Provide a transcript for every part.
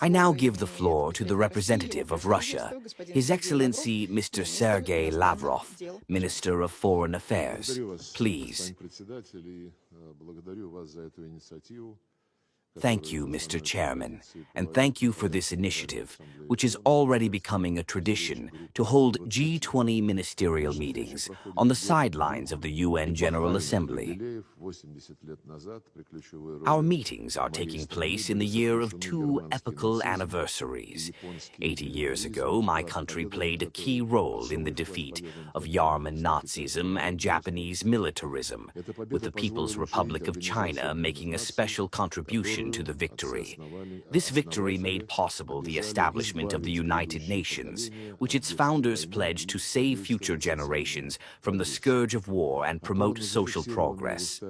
I now give the floor to the representative of Russia, His Excellency Mr. Sergey Lavrov, Minister of Foreign Affairs. Please. Thank you, Mr. Chairman, and thank you for this initiative, which is already becoming a tradition to hold G20 ministerial meetings on the sidelines of the UN General Assembly. Our meetings are taking place in the year of two epochal anniversaries. 80 years ago, my country played a key role in the defeat of Yarman Nazism and Japanese militarism, with the People's Republic of China making a special contribution to the victory. This victory made possible the establishment of the United Nations, which its founders pledged to save future generations from the scourge of war and promote social progress.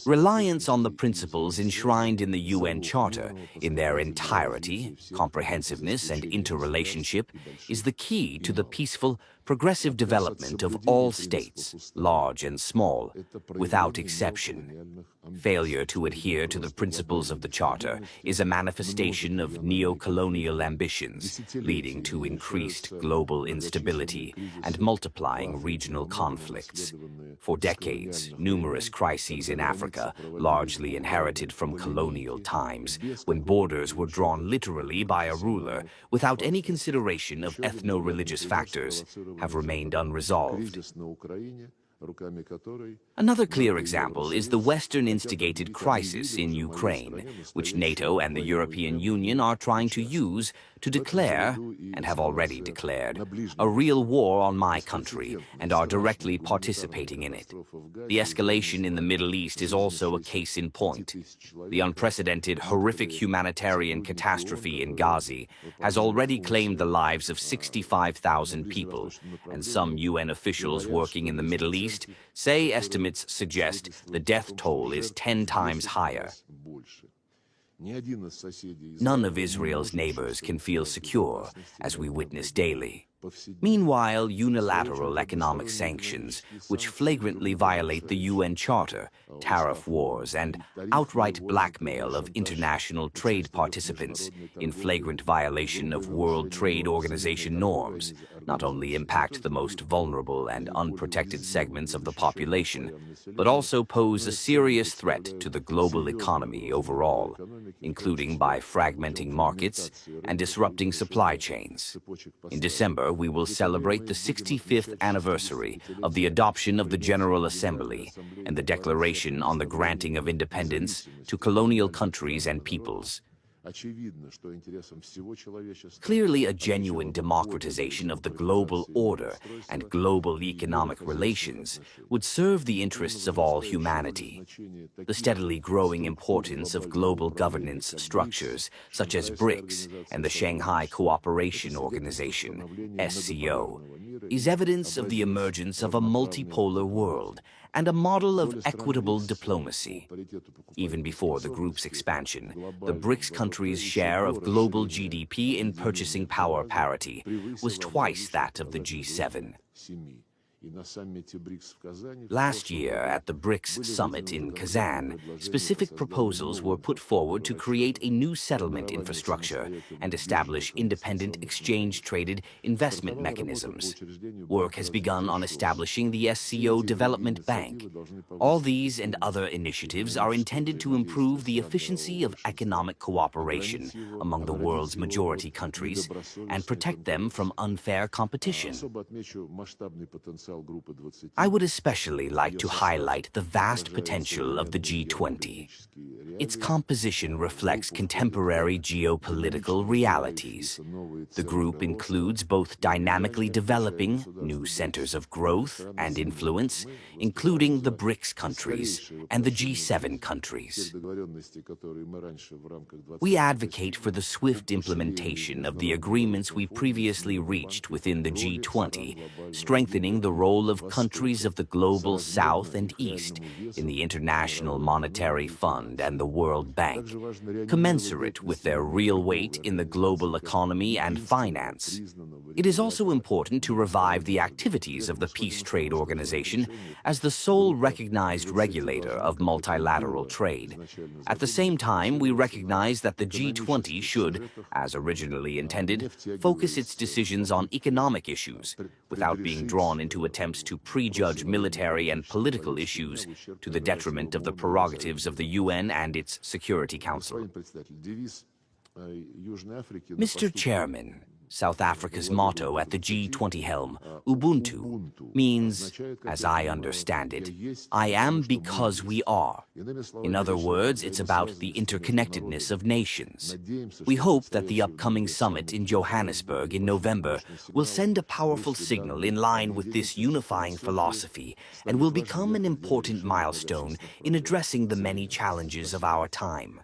Reliance on the principles enshrined in the UN Charter in their entirety, comprehensiveness, and interrelationship is the key to the peaceful, progressive development of all states, large and small, without exception. Failure to adhere to the principles of the Charter is a manifestation of neo-colonial ambitions, leading to increased global instability and multiplying regional conflicts. For decades, numerous crises in Africa, largely inherited from colonial times, when borders were drawn literally by a ruler without any consideration of ethno-religious factors, have remained unresolved. Another clear example is the Western-instigated crisis in Ukraine, which NATO and the European Union are trying to use to declare, and have already declared, a real war on my country and are directly participating in it. The escalation in the Middle East is also a case in point. The unprecedented, horrific humanitarian catastrophe in Gaza has already claimed the lives of 65,000 people, and some UN officials working in the Middle East say estimates suggest the death toll is 10 times higher. None of Israel's neighbors can feel secure, as we witness daily. Meanwhile, unilateral economic sanctions, which flagrantly violate the UN Charter, tariff wars, and outright blackmail of international trade participants in flagrant violation of World Trade Organization norms, not only impact the most vulnerable and unprotected segments of the population, but also pose a serious threat to the global economy overall, including by fragmenting markets and disrupting supply chains. In December, we will celebrate the 65th anniversary of the adoption of the General Assembly and the Declaration on the Granting of Independence to Colonial Countries and Peoples. Clearly, a genuine democratization of the global order and global economic relations would serve the interests of all humanity. The steadily growing importance of global governance structures, such as BRICS and the Shanghai Cooperation Organization, SCO, is evidence of the emergence of a multipolar world and a model of equitable diplomacy. Even before the group's expansion, the BRICS countries' share of global GDP in purchasing power parity was twice that of the G7. Last year, at the BRICS summit in Kazan, specific proposals were put forward to create a new settlement infrastructure and establish independent exchange-traded investment mechanisms. Work has begun on establishing the SCO Development Bank. All these and other initiatives are intended to improve the efficiency of economic cooperation among the world's majority countries and protect them from unfair competition. I would especially like to highlight the vast potential of the G20. Its composition reflects contemporary geopolitical realities. The group includes both dynamically developing new centers of growth and influence, including the BRICS countries and the G7 countries. We advocate for the swift implementation of the agreements we previously reached within the G20, strengthening the role of countries of the global South and East in the International Monetary Fund and the World Bank, commensurate with their real weight in the global economy and finance. It is also important to revive the activities of the Peace Trade Organization as the sole recognized regulator of multilateral trade. At the same time, we recognize that the G20 should, as originally intended, focus its decisions on economic issues, without being drawn into attempts to prejudge military and political issues to the detriment of the prerogatives of the UN and its Security Council. Mr. Chairman, South Africa's motto at the G20 helm, Ubuntu, means, as I understand it, I am because we are. In other words, it's about the interconnectedness of nations. We hope that the upcoming summit in Johannesburg in November will send a powerful signal in line with this unifying philosophy and will become an important milestone in addressing the many challenges of our time.